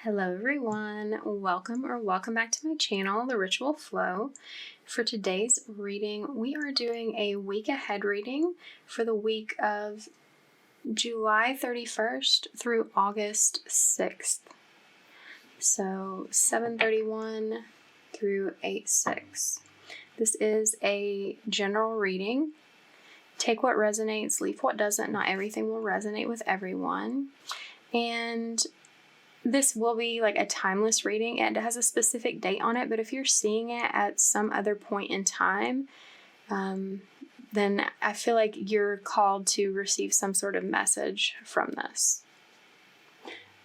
Hello everyone, welcome back to my channel, The Ritual Flow. For today's reading, we are doing a week ahead reading for the week of July 31st through August 6th. So 7/31 through 8/6. This is a general reading. Take what resonates, leave what doesn't. Not everything will resonate with everyone. And this will be like a timeless reading. It has a specific date on it, but if you're seeing it at some other point in time, then I feel like you're called to receive some sort of message from this.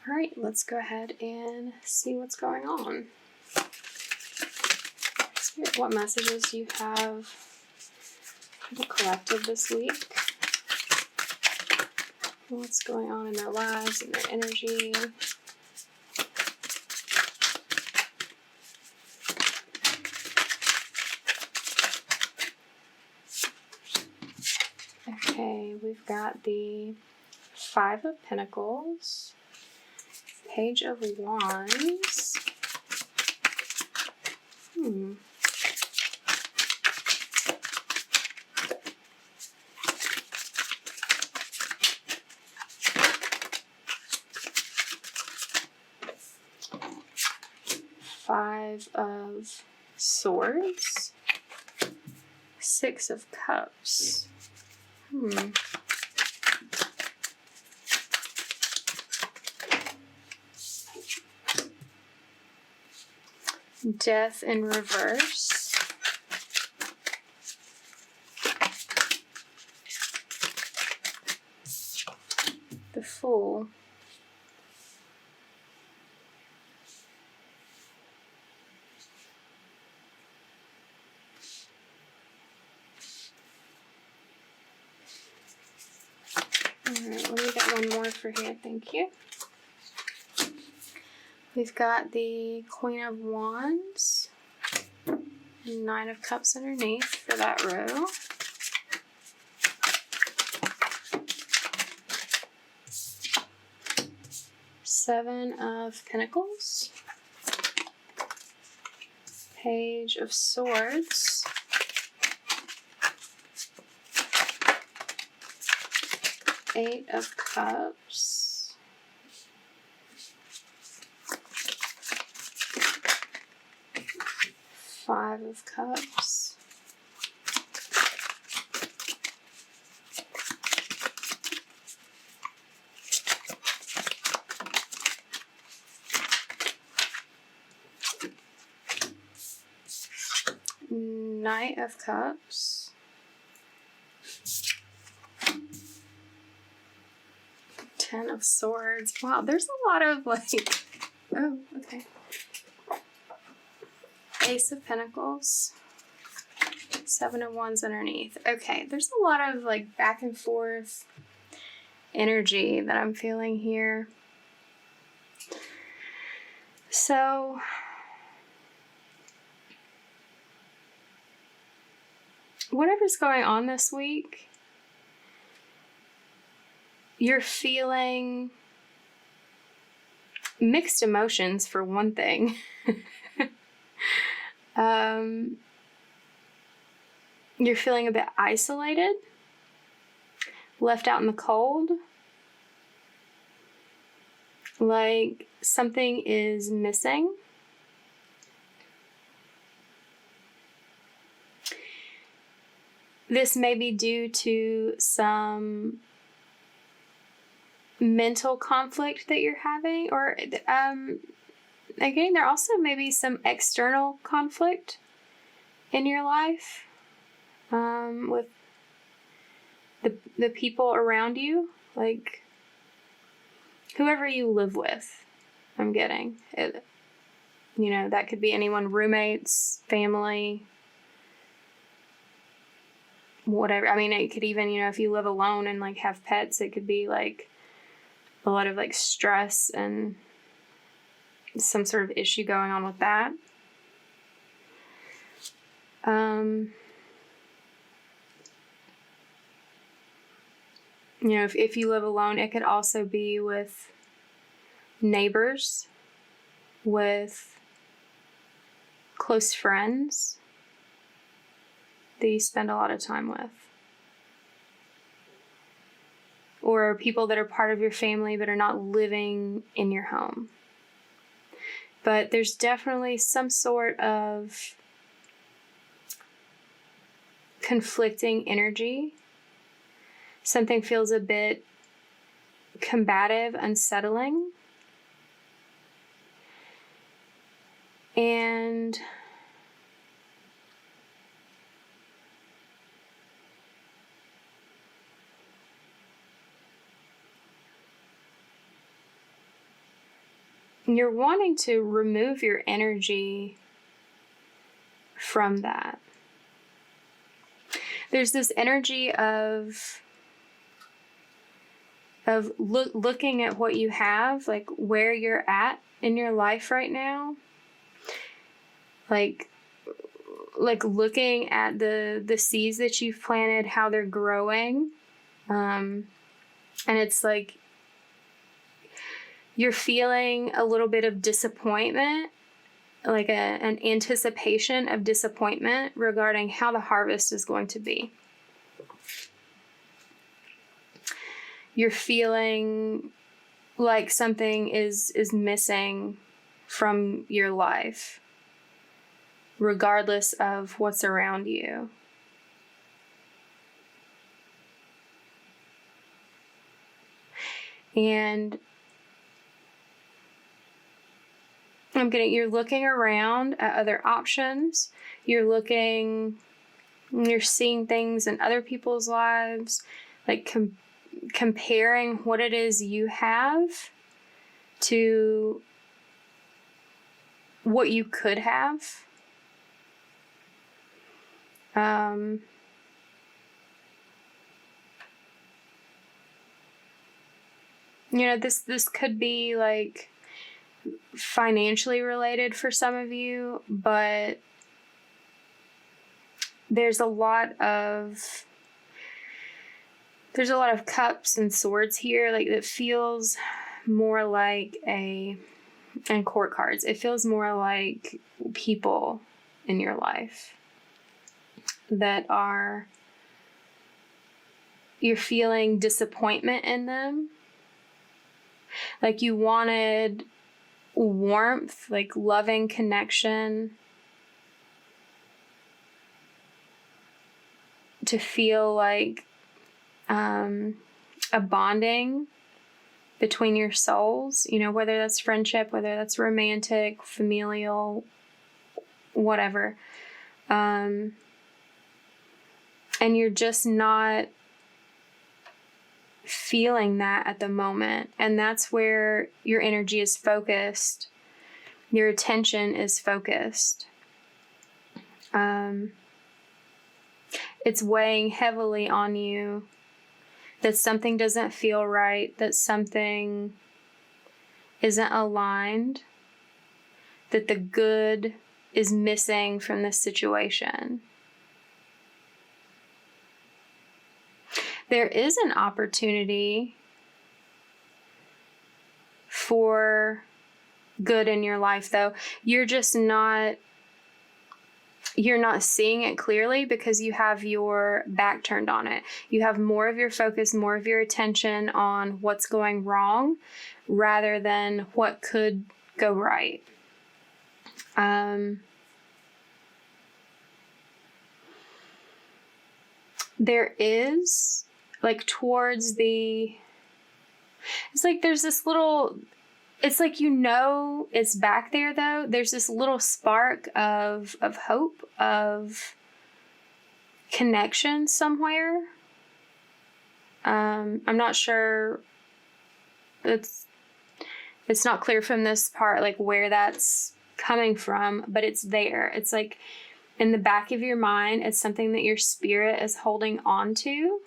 All right, let's go ahead and see what's going on. Spirit, what messages you have for the collective this week? What's going on in their lives and their energy? Okay, we've got the Five of Pentacles, Page of Wands, Five of Swords, Six of Cups. Death in reverse. The Fool. Alright, let me get one more for here, thank you. We've got the Queen of Wands, and Nine of Cups underneath for that row. Seven of Pentacles, Page of Swords, Eight of Cups, Five of Cups, Knight of Cups, Ten of Swords. Wow, there's a lot of like, oh, okay. Ace of Pentacles, Seven of Wands underneath. Okay, there's a lot of like back and forth energy that I'm feeling here. So, whatever's going on this week, you're feeling mixed emotions for one thing. You're feeling a bit isolated, left out in the cold, like something is missing. This may be due to some mental conflict that you're having, or again, there also may be some external conflict in your life with the people around you, like whoever you live with. I'm getting it, that could be anyone, roommates, family, whatever. I mean, it could even, if you live alone and like have pets, it could be like a lot of like stress and some sort of issue going on with that. If you live alone, it could also be with neighbors with close friends that you spend a lot of time with, or people that are part of your family but are not living in your home. But there's definitely some sort of conflicting energy. Something feels a bit combative, unsettling. And you're wanting to remove your energy from that. There's this energy of looking at what you have, like where you're at in your life right now. Like looking at the seeds that you've planted, how they're growing. And it's like you're feeling a little bit of disappointment, like an anticipation of disappointment regarding how the harvest is going to be. You're feeling like something is missing from your life, regardless of what's around you. And you're looking around at other options. You're seeing things in other people's lives, like comparing what it is you have to what you could have. This could be like financially related for some of you, but there's a lot of cups and swords here. Like, it feels more like and court cards. It feels more like people in your life that you're feeling disappointment in them. Like, you wanted warmth, like loving connection, to feel like a bonding between your souls, whether that's friendship, whether that's romantic, familial, whatever. And you're just not feeling that at the moment. And that's where your energy is focused. Your attention is focused. It's weighing heavily on you that something doesn't feel right, that something isn't aligned, that the good is missing from this situation. There is an opportunity for good in your life, though. You're not seeing it clearly because you have your back turned on it. You have more of your focus, more of your attention on what's going wrong rather than what could go right. There is, like, towards it's like there's this little, it's like, it's back there, though. There's this little spark of hope, of connection somewhere. I'm not sure. It's not clear from this part, like, where that's coming from, but it's there. It's like in the back of your mind. It's something that your spirit is holding on to.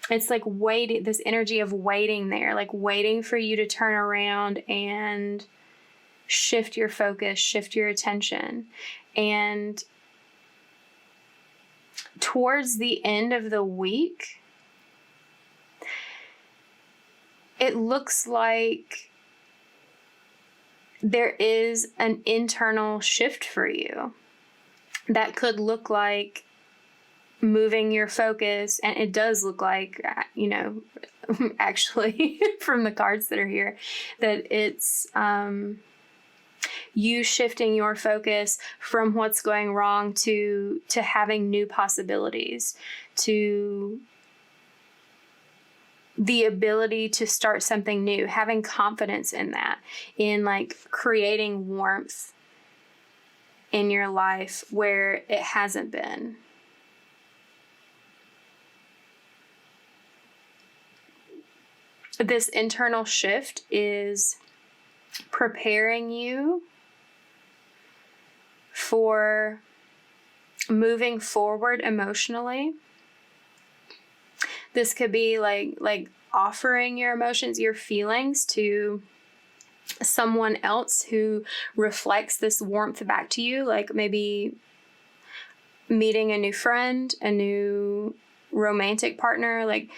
It's like waiting, this energy of waiting there, like waiting for you to turn around and shift your focus, shift your attention. And towards the end of the week, it looks like there is an internal shift for you that could look like moving your focus, and it does look like, actually from the cards that are here, that it's you shifting your focus from what's going wrong to having new possibilities, to the ability to start something new, having confidence in that, in like creating warmth in your life where it hasn't been. This internal shift is preparing you for moving forward emotionally. This could be like offering your emotions, your feelings to someone else who reflects this warmth back to you, like maybe meeting a new friend, a new romantic partner, like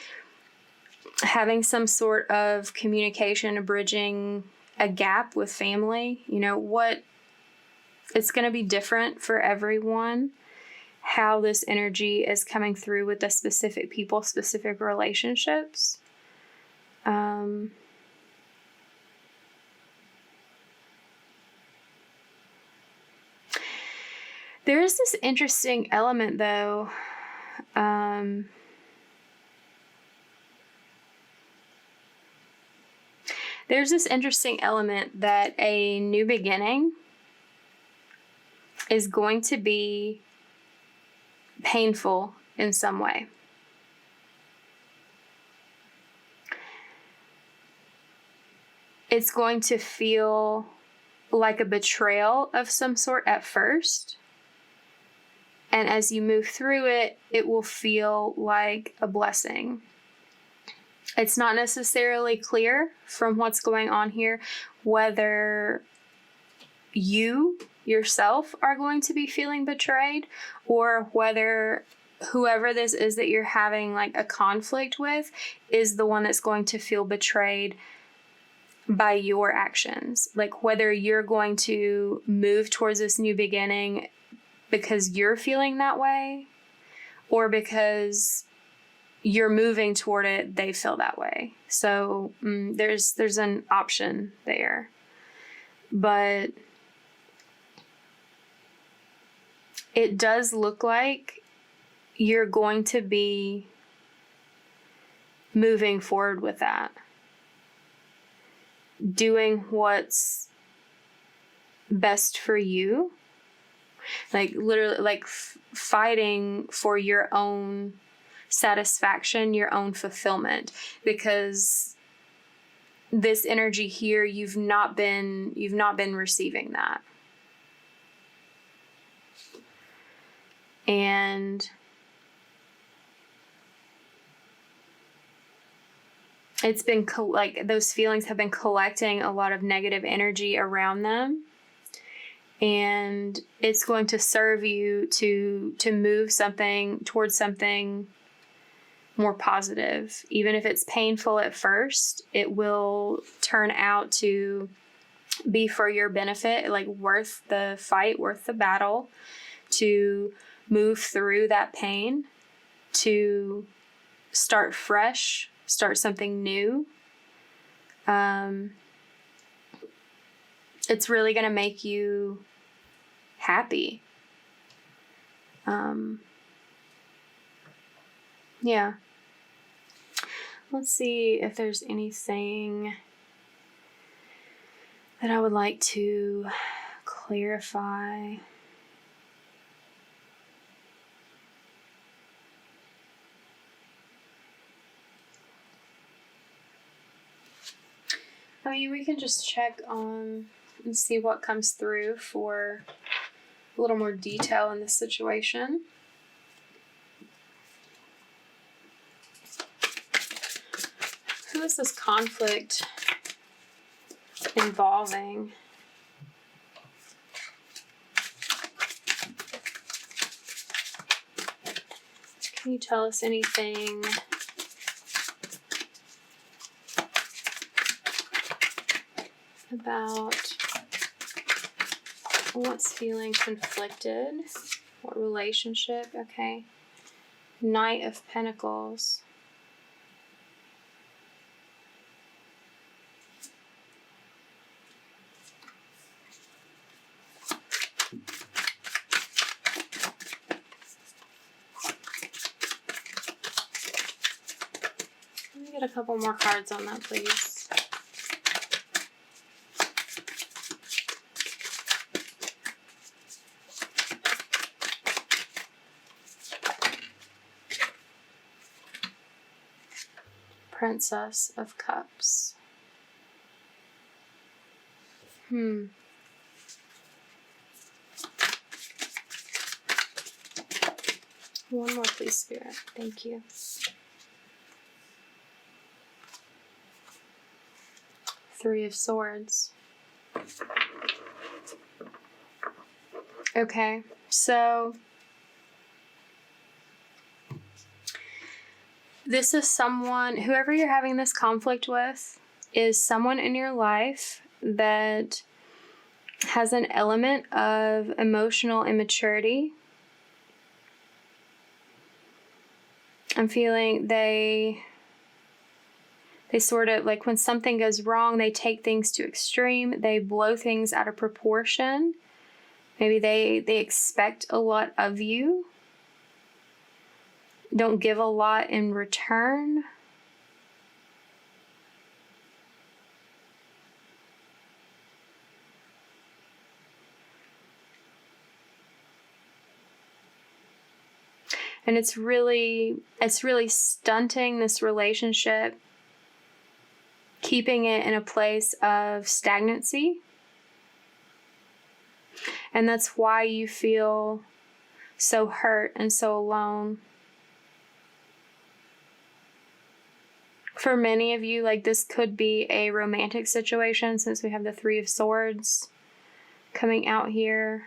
having some sort of communication, bridging a gap with family. It's going to be different for everyone, how this energy is coming through with the specific people, specific relationships. There is this interesting element, though. There's this interesting element that a new beginning is going to be painful in some way. It's going to feel like a betrayal of some sort at first. And as you move through it, it will feel like a blessing. It's not necessarily clear from what's going on here whether you yourself are going to be feeling betrayed, or whether whoever this is that you're having like a conflict with is the one that's going to feel betrayed by your actions. Like whether you're going to move towards this new beginning because you're feeling that way, or because you're moving toward it, they feel that way. So there's an option there. But it does look like you're going to be moving forward with that. Doing what's best for you. Like literally like fighting for your own satisfaction, your own fulfillment, because this energy here, you've not been receiving that. And it's been like those feelings have been collecting a lot of negative energy around them. And it's going to serve you to move something towards something more positive. Even if it's painful at first, it will turn out to be for your benefit, like worth the fight, worth the battle, to move through that pain, to start fresh, start something new. It's really going to make you happy. Yeah. Let's see if there's anything that I would like to clarify. I mean, we can just check on and see what comes through for a little more detail in this situation. Who is this conflict involving? Can you tell us anything about What's feeling conflicted? What relationship? Okay. Knight of Pentacles. Let me get a couple more cards on that, please. Princess of Cups. One more, please, Spirit. Thank you. Three of Swords. Okay, so this is someone, whoever you're having this conflict with, is someone in your life that has an element of emotional immaturity. I'm feeling they sort of, like, when something goes wrong, they take things to extreme. They blow things out of proportion. Maybe they expect a lot of you. Don't give a lot in return. And it's really stunting this relationship, keeping it in a place of stagnancy. And that's why you feel so hurt and so alone. For many of you, like, this could be a romantic situation, since we have the Three of Swords coming out here.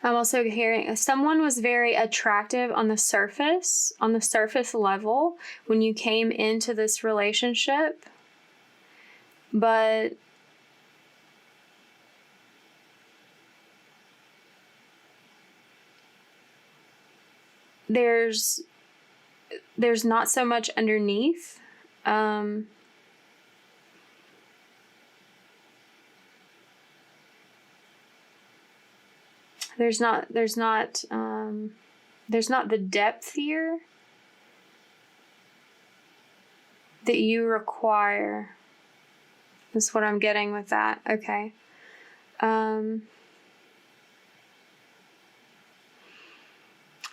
I'm also hearing someone was very attractive on the surface level when you came into this relationship, but there's not so much underneath. There's not the depth here that you require. That's what I'm getting with that. Okay.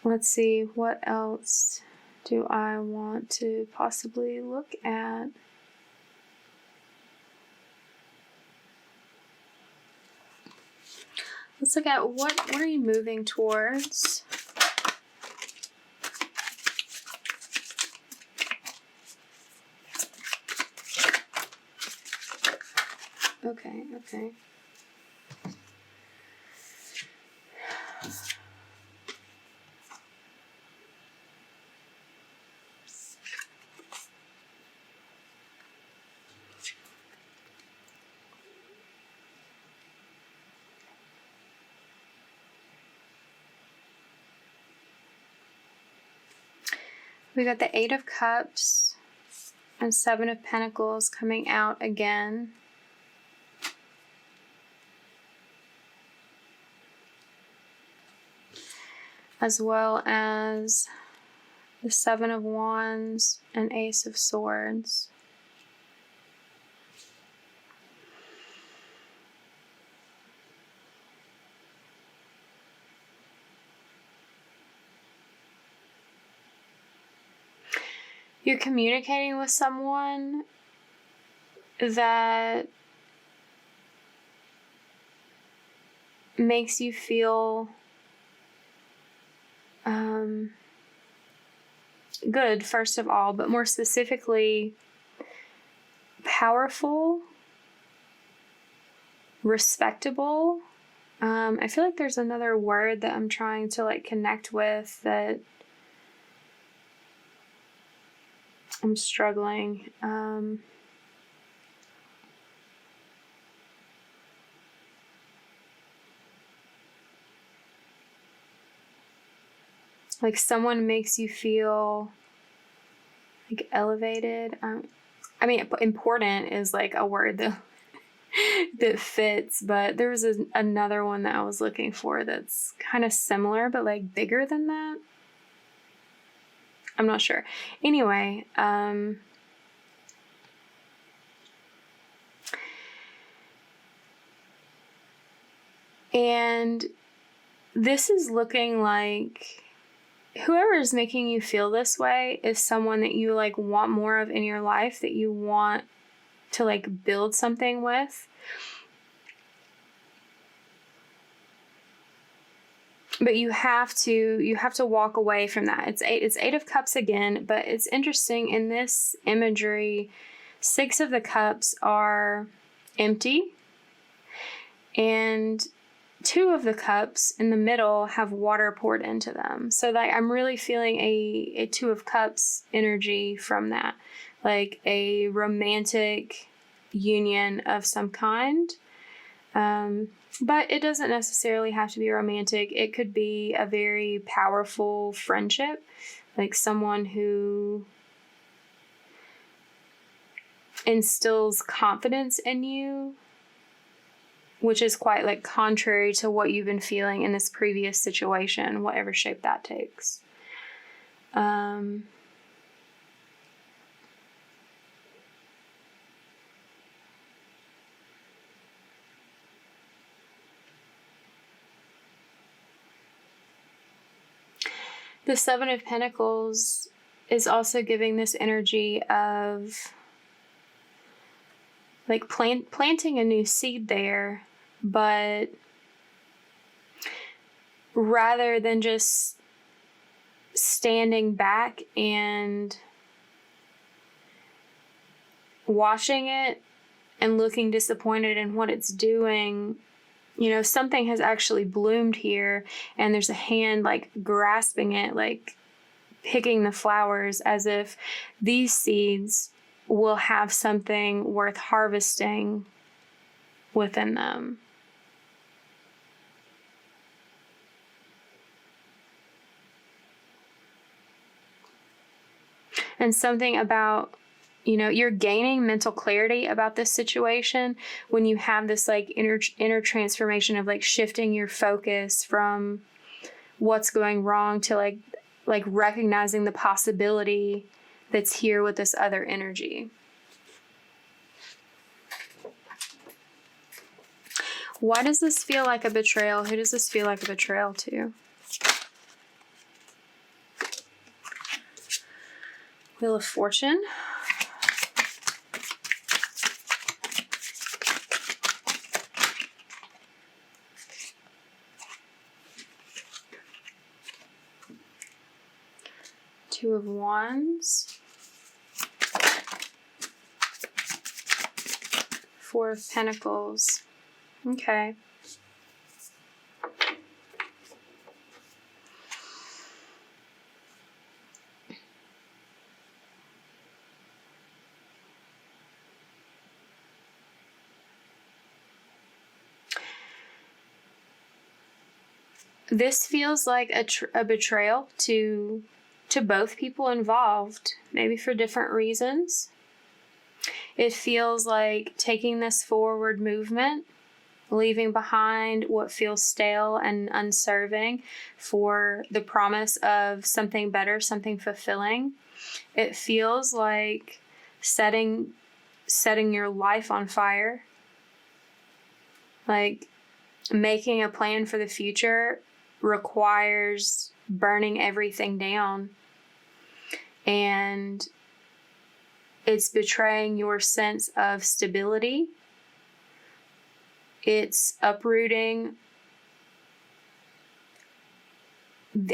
Let's see, what else do I want to possibly look at? Let's look at what are you moving towards? Okay. We got the Eight of Cups and Seven of Pentacles coming out again. As well as the Seven of Wands and Ace of Swords. You're communicating with someone that makes you feel good, first of all, but more specifically, powerful, respectable. I feel like there's another word that I'm trying to, like, connect with that I'm struggling. Like someone makes you feel like elevated. I mean, important is like a word that that fits, but there was another one that I was looking for that's kind of similar, but like bigger than that. I'm not sure. Anyway, and this is looking like whoever is making you feel this way is someone that you like want more of in your life, that you want to like build something with. But you have to walk away from that. It's 8 of Cups again, but it's interesting in this imagery, 6 of the Cups are empty, and 2 of the Cups in the middle have water poured into them. So like I'm really feeling a 2 of Cups energy from that, like a romantic union of some kind. But it doesn't necessarily have to be romantic. It could be a very powerful friendship, like someone who instills confidence in you, which is quite like contrary to what you've been feeling in this previous situation, whatever shape that takes. The 7 of Pentacles is also giving this energy of like planting a new seed there, but rather than just standing back and watching it and looking disappointed in what it's doing, you know, something has actually bloomed here, and there's a hand like grasping it, like picking the flowers, as if these seeds will have something worth harvesting within them. And something about, you know, you're gaining mental clarity about this situation when you have this like inner transformation of like shifting your focus from what's going wrong to like recognizing the possibility that's here with this other energy. Why does this feel like a betrayal? Who does this feel like a betrayal to? Wheel of Fortune. Two of Wands. 4 of Pentacles. Okay. This feels like a betrayal to both people involved, maybe for different reasons. It feels like taking this forward movement, leaving behind what feels stale and unserving for the promise of something better, something fulfilling. It feels like setting your life on fire, like making a plan for the future requires burning everything down, and it's betraying your sense of stability. It's uprooting,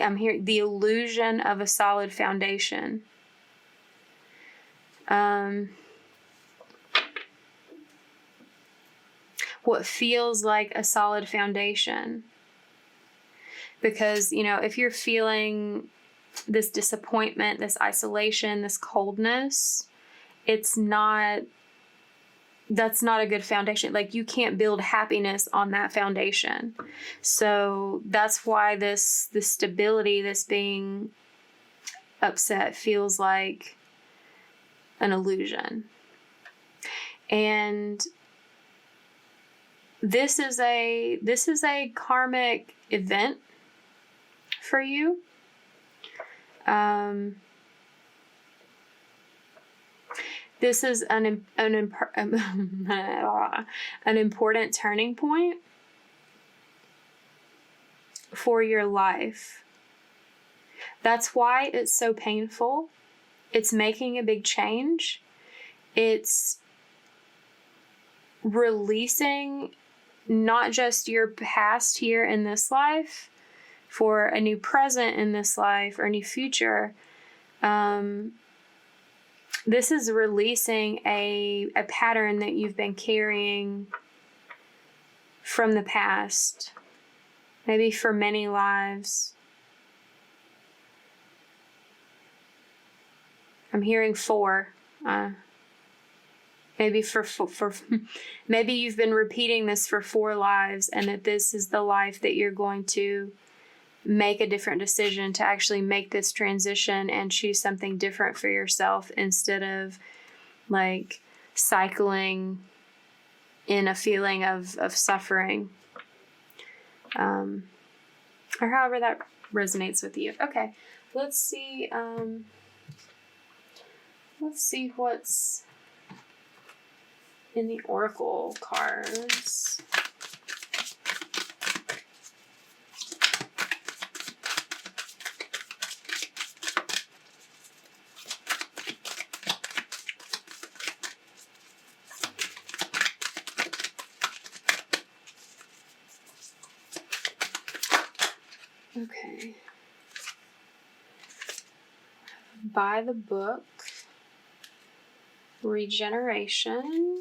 I'm here, the illusion of a solid foundation. What feels like a solid foundation. Because, you know, if you're feeling this disappointment, this isolation, this coldness, that's not a good foundation. Like, you can't build happiness on that foundation. So that's why this stability, this being upset, feels like an illusion. And this is a karmic event for you. This is an important turning point for your life. That's why it's so painful. It's making a big change. It's releasing not just your past here in this life for a new present in this life or a new future. This is releasing a pattern that you've been carrying from the past, maybe for many lives. I'm hearing 4. Maybe maybe you've been repeating this for 4 lives, and that this is the life that you're going to make a different decision to actually make this transition and choose something different for yourself, instead of like cycling in a feeling of suffering, or however that resonates with you. Okay, let's see what's in the oracle cards. Okay. By the book, regeneration.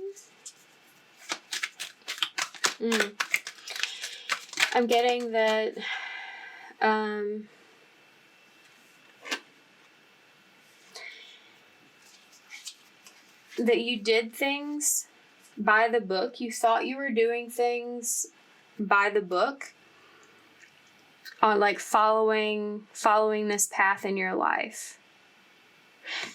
I'm getting that that you did things by the book. You thought you were doing things by the book, on like following this path in your life.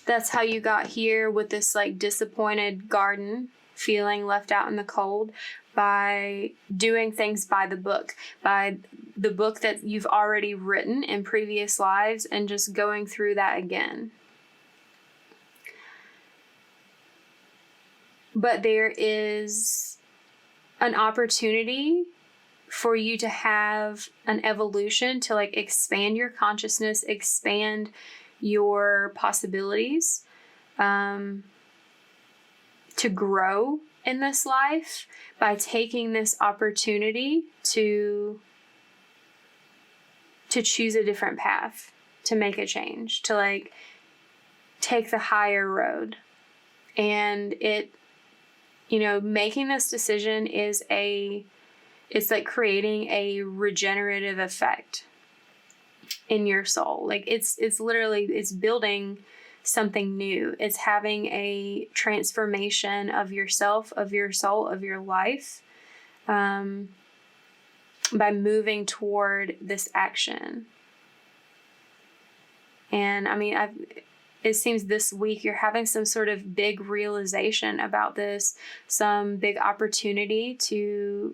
That's how you got here with this like disappointed garden, feeling left out in the cold, by doing things by the book that you've already written in previous lives, and just going through that again. But there is an opportunity for you to have an evolution, to like expand your consciousness, expand your possibilities, to grow in this life by taking this opportunity to choose a different path, to make a change, to like take the higher road. And making this decision it's like creating a regenerative effect in your soul. Like it's literally, it's building something new. It's having a transformation of yourself, of your soul, of your life, by moving toward this action. And I mean, it seems this week you're having some sort of big realization about this, some big opportunity to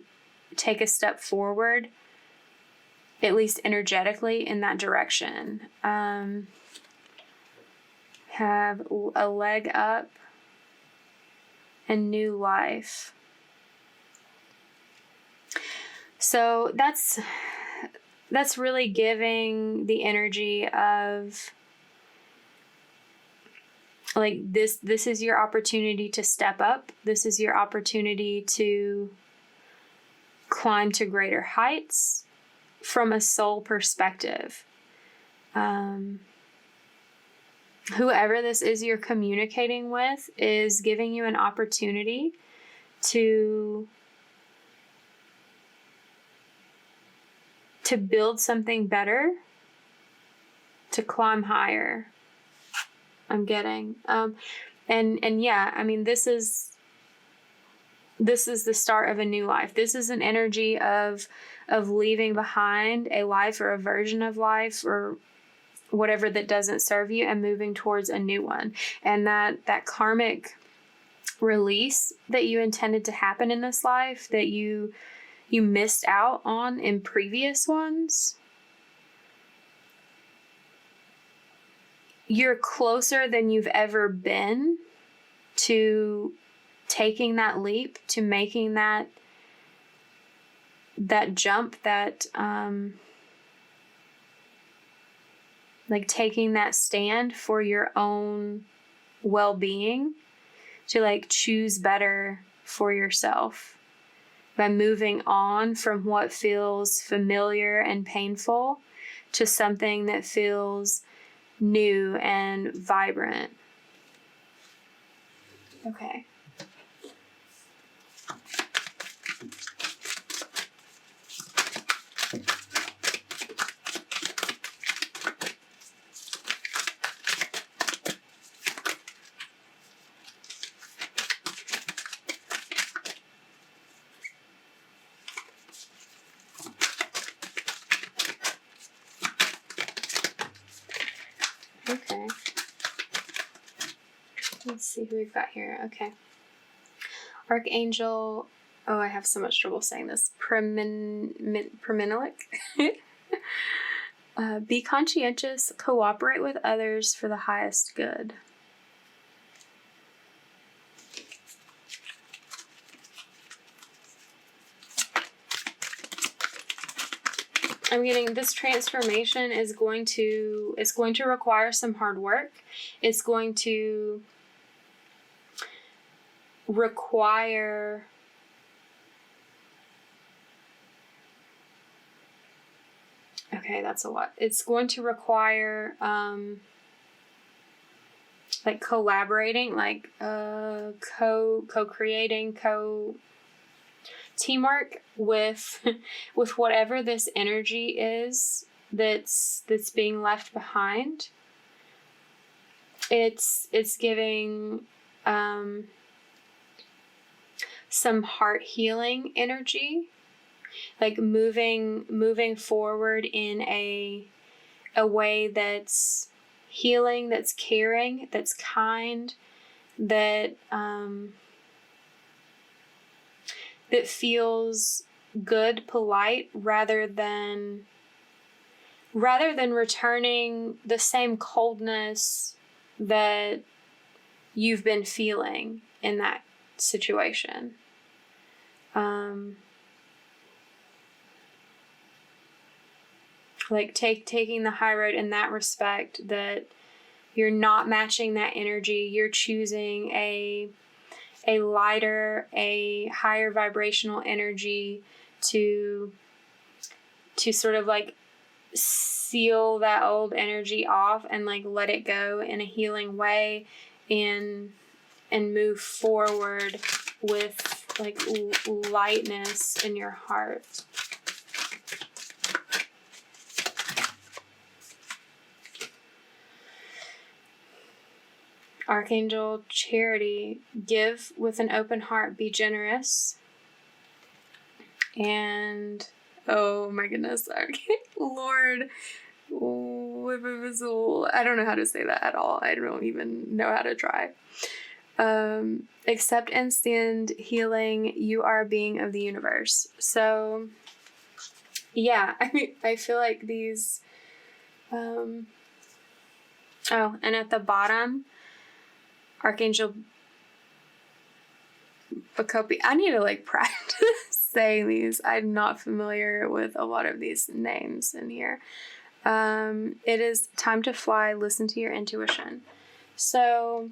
take a step forward, at least energetically, in that direction. Have a leg up and new life. So that's really giving the energy of like this is your opportunity to step up. This is your opportunity to climb to greater heights from a soul perspective. Whoever this is you're communicating with is giving you an opportunity to build something better to climb higher. I'm getting. And yeah, I mean, this is the start of a new life. This is an energy of leaving behind a life or a version of life or whatever that doesn't serve you and moving towards a new one. And that karmic release that you intended to happen in this life, that you missed out on in previous ones, you're closer than you've ever been to taking that leap, to making that jump, that like taking that stand for your own well-being, to like choose better for yourself by moving on from what feels familiar and painful to something that feels new and vibrant. Okay. Okay. Let's see who we've got here. Okay. Archangel, oh, I have so much trouble saying this. Preminilik. Be conscientious, cooperate with others for the highest good. I'm getting this transformation is going to require some hard work. It's going to require okay, that's a lot. It's going to require like collaborating, like co-creating, teamwork with whatever this energy is that's being left behind. It's giving some heart healing energy, like moving forward in a way that's healing, that's caring, that's kind, that that feels good, polite, rather than returning the same coldness that you've been feeling in that situation. Like taking the high road in that respect, that you're not matching that energy. You're choosing a lighter, a higher vibrational energy to sort of like seal that old energy off and like let it go in a healing way, and move forward with like lightness in your heart. Archangel Charity, give with an open heart, be generous. And, oh my goodness, okay. Lord, I don't know how to say that at all. I don't even know how to try. Accept and stand healing. You are a being of the universe. So, yeah, I mean, I feel like these, oh, and at the bottom, Archangel Bacopi. I need to like practice saying these. I'm not familiar with a lot of these names in here. It is time to fly. Listen to your intuition. So,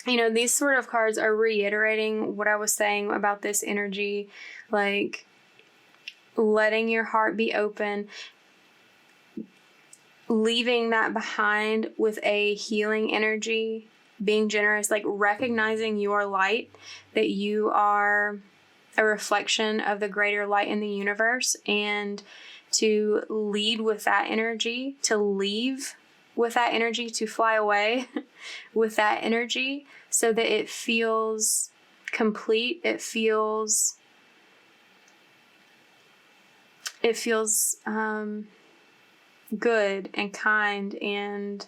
you know, these sort of cards are reiterating what I was saying about this energy, like letting your heart be open, leaving that behind with a healing energy, being generous, like recognizing your light, that you are a reflection of the greater light in the universe, and to lead with that energy, to leave with that energy, to fly away with that energy, so that it feels complete. It feels good and kind, and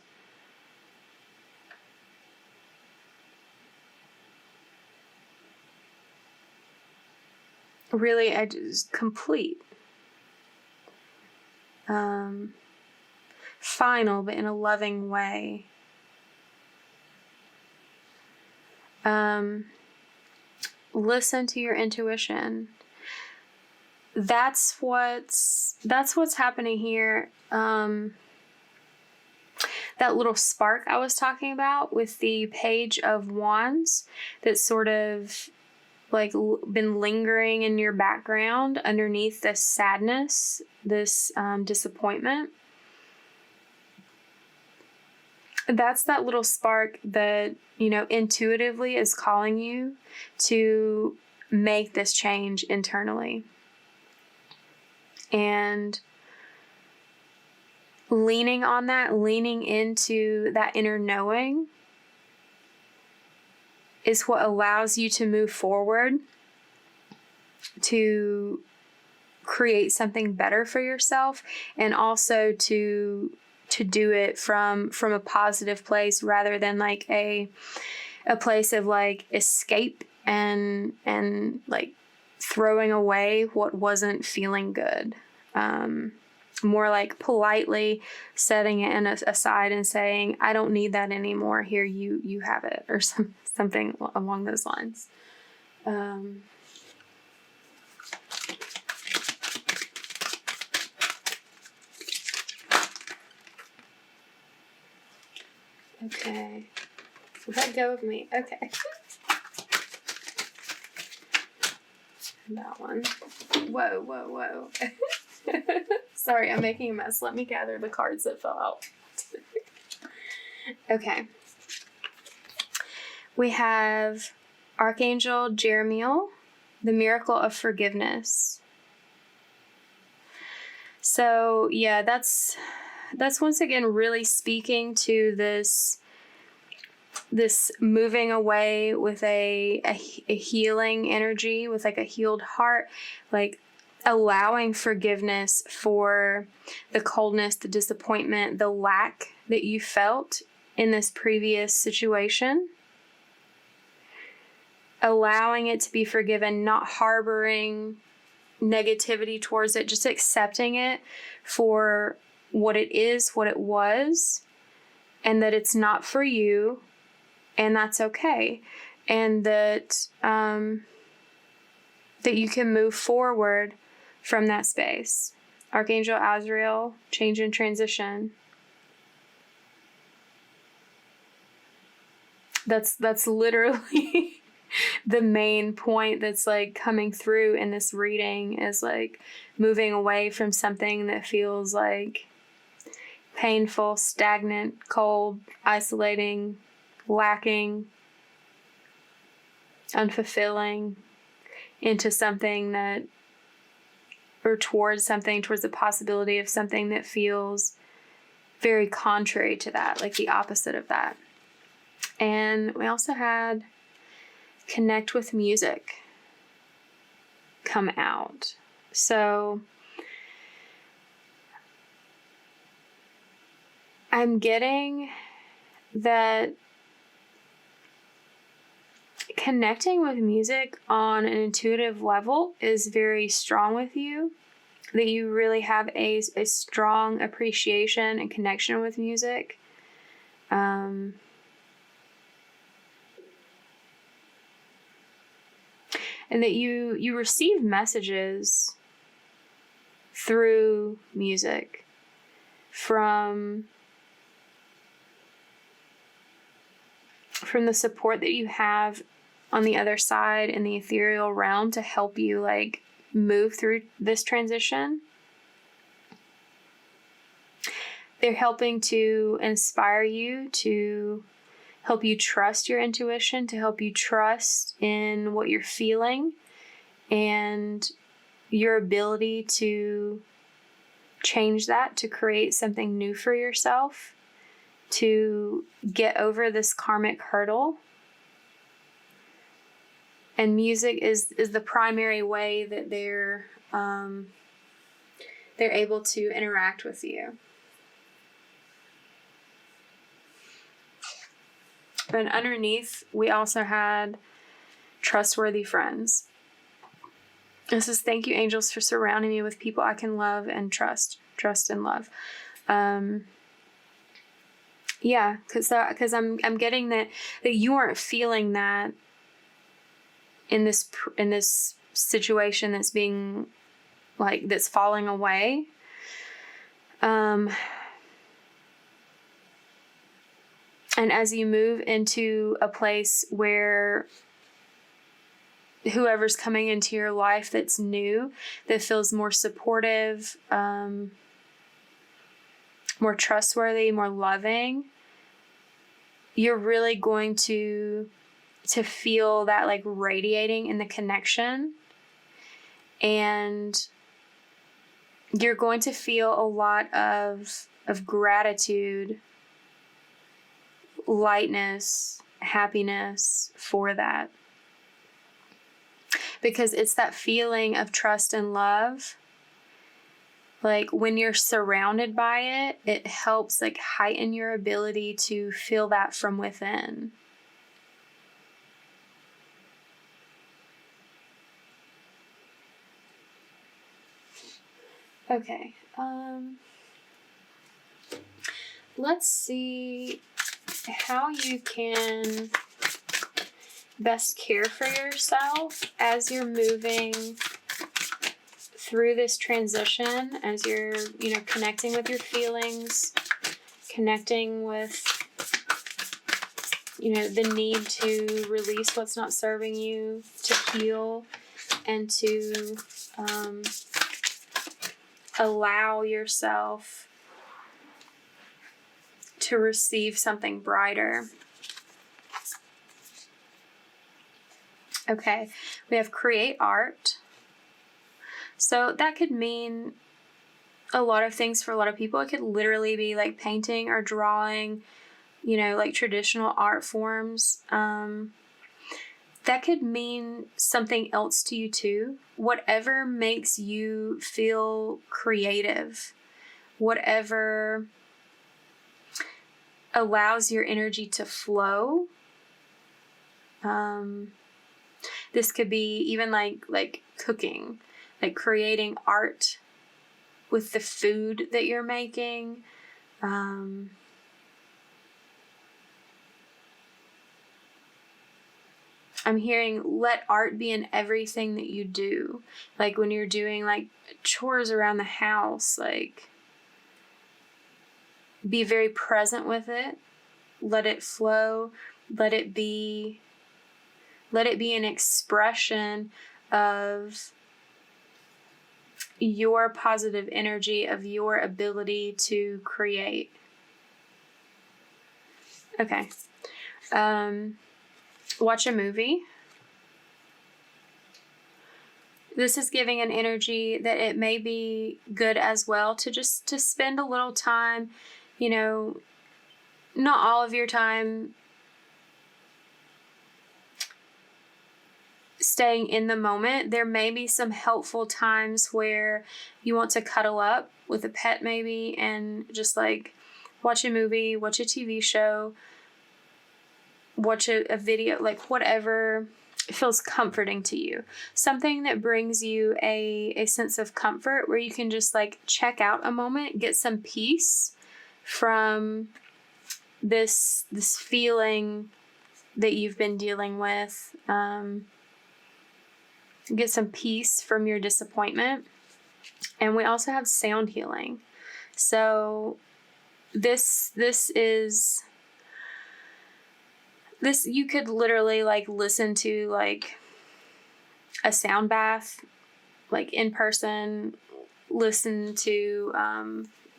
really just complete. Final, but in a loving way. Listen to your intuition. That's what's happening here. That little spark I was talking about with the Page of Wands, that's sort of like been lingering in your background underneath this sadness, this disappointment. That's that little spark that, intuitively is calling you to make this change internally. And leaning on that, leaning into that inner knowing, is what allows you to move forward, to create something better for yourself, and also to do it from a positive place, rather than like a place of like escape and like throwing away what wasn't feeling good. More like politely setting it aside and saying, I don't need that anymore. Here, you have it, or something along those lines. Okay. Let go of me. Okay. That one. Whoa. Sorry, I'm making a mess. Let me gather the cards that fell out. Okay. We have Archangel Jeremiel, the miracle of forgiveness. So, yeah, that's once again really speaking to this moving away with a healing energy, with like a healed heart, like allowing forgiveness for the coldness, the disappointment, the lack that you felt in this previous situation. Allowing it to be forgiven, not harboring negativity towards it, just accepting it for what it is, what it was, and that it's not for you, and that's okay, and that that you can move forward from that space. Archangel Azrael, change and transition. That's literally the main point that's like coming through in this reading, is like moving away from something that feels like painful, stagnant, cold, isolating, lacking, unfulfilling, into something that, or towards the possibility of something that feels very contrary to that, like the opposite of that. And we also had connect with music come out. So I'm getting that connecting with music on an intuitive level is very strong with you, that you really have a strong appreciation and connection with music. And that you receive messages through music from the support that you have on the other side in the ethereal realm to help you like move through this transition. They're helping to inspire you, to help you trust your intuition, to help you trust in what you're feeling and your ability to change that, to create something new for yourself. to get over this karmic hurdle. And music is the primary way that they're able to interact with you. And underneath, we also had trustworthy friends. This is, thank you, angels, for surrounding me with people I can love and trust and love. Yeah, because I'm getting that you aren't feeling that in this situation that's being that's falling away. And as you move into a place where whoever's coming into your life that's new, that feels more supportive, more trustworthy, more loving, you're really going to feel that radiating in the connection. And you're going to feel a lot of gratitude, lightness, happiness for that. Because it's that feeling of trust and love. When you're surrounded by it, it helps heighten your ability to feel that from within. Okay. Let's see how you can best care for yourself as you're moving through this transition, as you're, connecting with your feelings, connecting with, the need to release what's not serving you, to heal, and to allow yourself to receive something brighter. Okay, we have create art. So that could mean a lot of things for a lot of people. It could literally be painting or drawing, traditional art forms. That could mean something else to you too. Whatever makes you feel creative, whatever allows your energy to flow. This could be even like cooking, creating art with the food that you're making. I'm hearing let art be in everything that you do. When you're doing chores around the house, be very present with it. Let it flow. Let it be an expression of your positive energy, of your ability to create. Okay. Watch a movie. This is giving an energy that it may be good as well to spend a little time, not all of your time staying in the moment. There may be some helpful times where you want to cuddle up with a pet maybe and just watch a movie, watch a TV show, watch a video, whatever feels comforting to you. Something that brings you a sense of comfort where you can just check out a moment, get some peace from this feeling that you've been dealing with. Get some peace from your disappointment. And we also have sound healing. So this you could literally listen to a sound bath, in person, listen to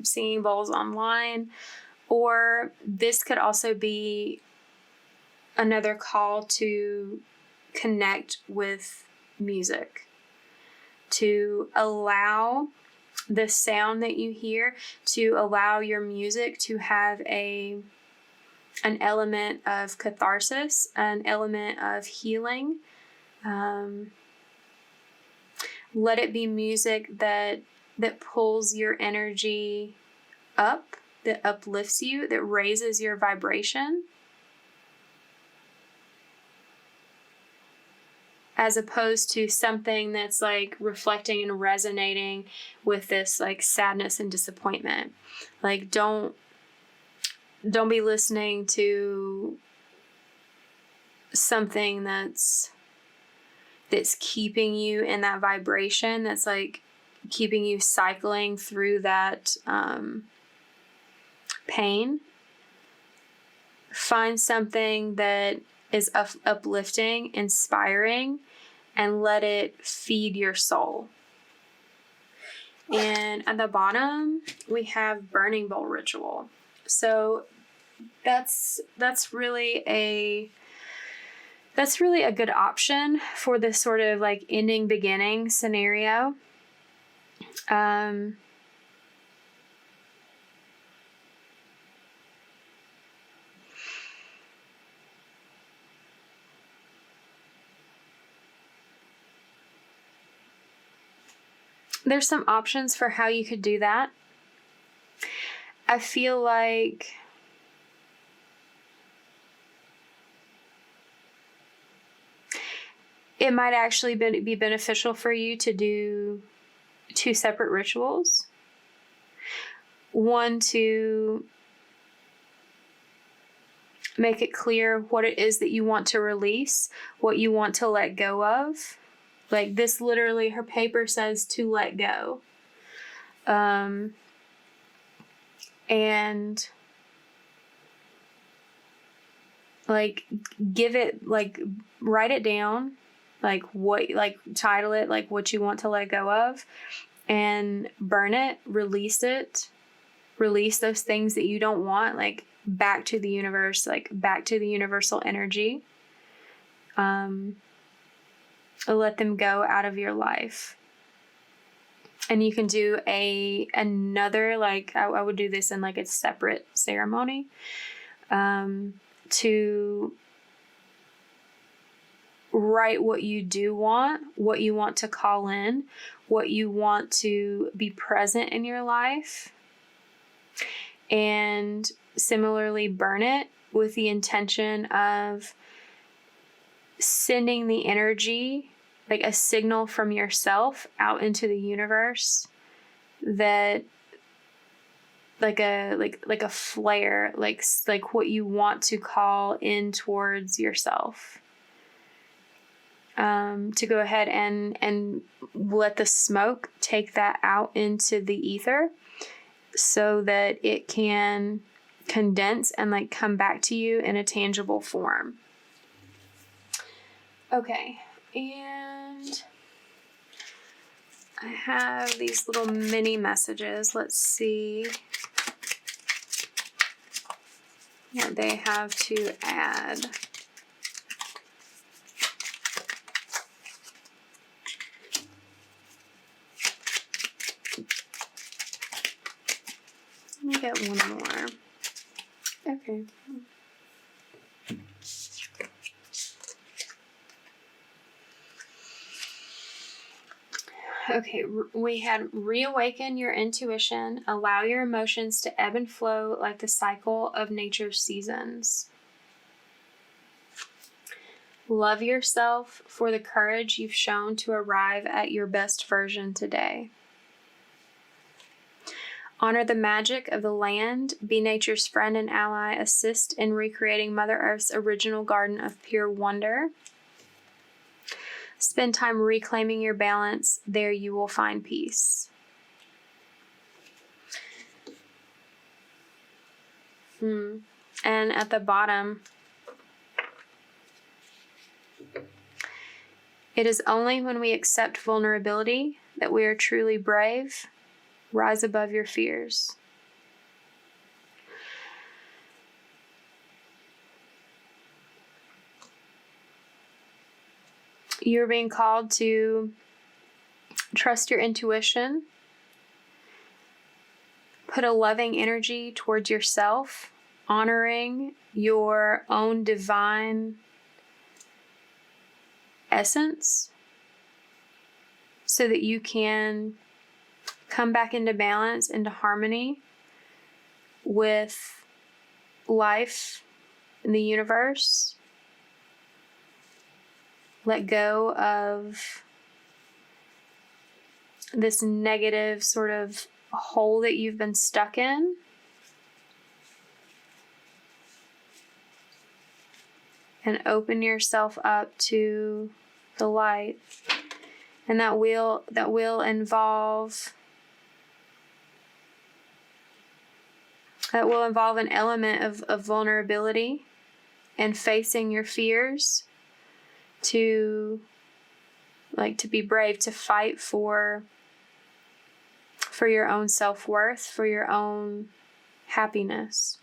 singing bowls online, or this could also be another call to connect with music, to allow the sound that you hear, to allow your music to have an element of catharsis, an element of healing. Let it be music that pulls your energy up, that uplifts you, that raises your vibration, as opposed to something that's like reflecting and resonating with this like sadness and disappointment. Like, don't be listening to something that's keeping you in that vibration, that's like keeping you cycling through that pain. Find something that is uplifting, inspiring, and let it feed your soul. And at the bottom, we have burning bowl ritual. So that's really a good option for this sort of like ending beginning scenario. There's some options for how you could do that. I feel like it might actually be beneficial for you to do 2 separate rituals. One to make it clear what it is that you want to release, what you want to let go of. Like this, literally, her paper says to let go. And like give it, like write it down, like what, like title it, like what you want to let go of, and burn it, release those things that you don't want, like back to the universe, like back to the universal energy. Let them go out of your life. And you can do another, like I would do this in like a separate ceremony, to write what you do want, what you want to call in, what you want to be present in your life, and similarly burn it with the intention of sending the energy, like a signal from yourself out into the universe, that like a flare, like what you want to call in towards yourself. To go ahead and let the smoke take that out into the ether so that it can condense and like come back to you in a tangible form. Okay, and I have these little mini messages. Let's see what they have to add. Let me get one more. Okay. Okay, we had reawaken your intuition, allow your emotions to ebb and flow like the cycle of nature's seasons. Love yourself for the courage you've shown to arrive at your best version today. Honor the magic of the land, be nature's friend and ally, assist in recreating Mother Earth's original garden of pure wonder. Spend time reclaiming your balance. There you will find peace. And at the bottom, it is only when we accept vulnerability that we are truly brave. Rise above your fears. You're being called to trust your intuition, put a loving energy towards yourself, honoring your own divine essence so that you can come back into balance, into harmony with life in the universe. Let go of this negative sort of hole that you've been stuck in. And open yourself up to the light. And that will involve an element of vulnerability and facing your fears, to be brave, to fight for your own self-worth, for your own happiness.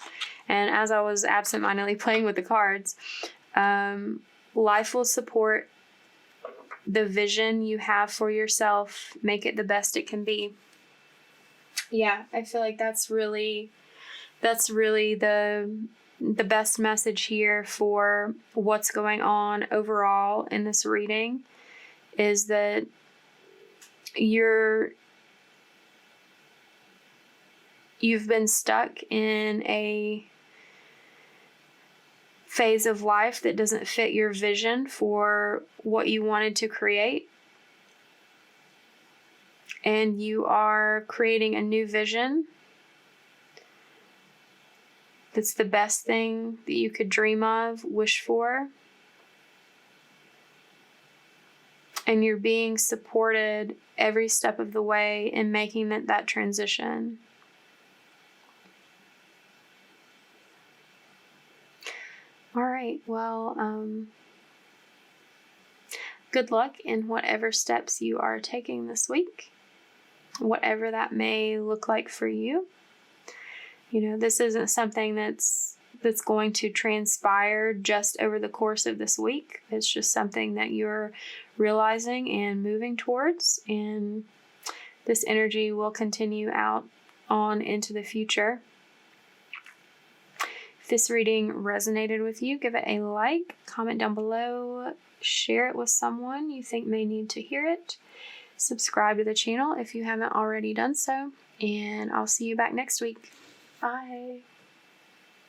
And as I was absentmindedly playing with the cards, life will support the vision you have for yourself. Make it the best it can be. Yeah, I feel like that's really the best message here for what's going on overall in this reading, is that you've been stuck in a phase of life that doesn't fit your vision for what you wanted to create. And you are creating a new vision that's the best thing that you could dream of, wish for. And you're being supported every step of the way in making that transition. All right, well, good luck in whatever steps you are taking this week, whatever that may look like for you. You know, this isn't something that's going to transpire just over the course of this week. It's just something that you're realizing and moving towards, and this energy will continue out on into the future. If this reading resonated with you, give it a like, comment down below, share it with someone you think may need to hear it. Subscribe to the channel if you haven't already done so, and I'll see you back next week. Bye.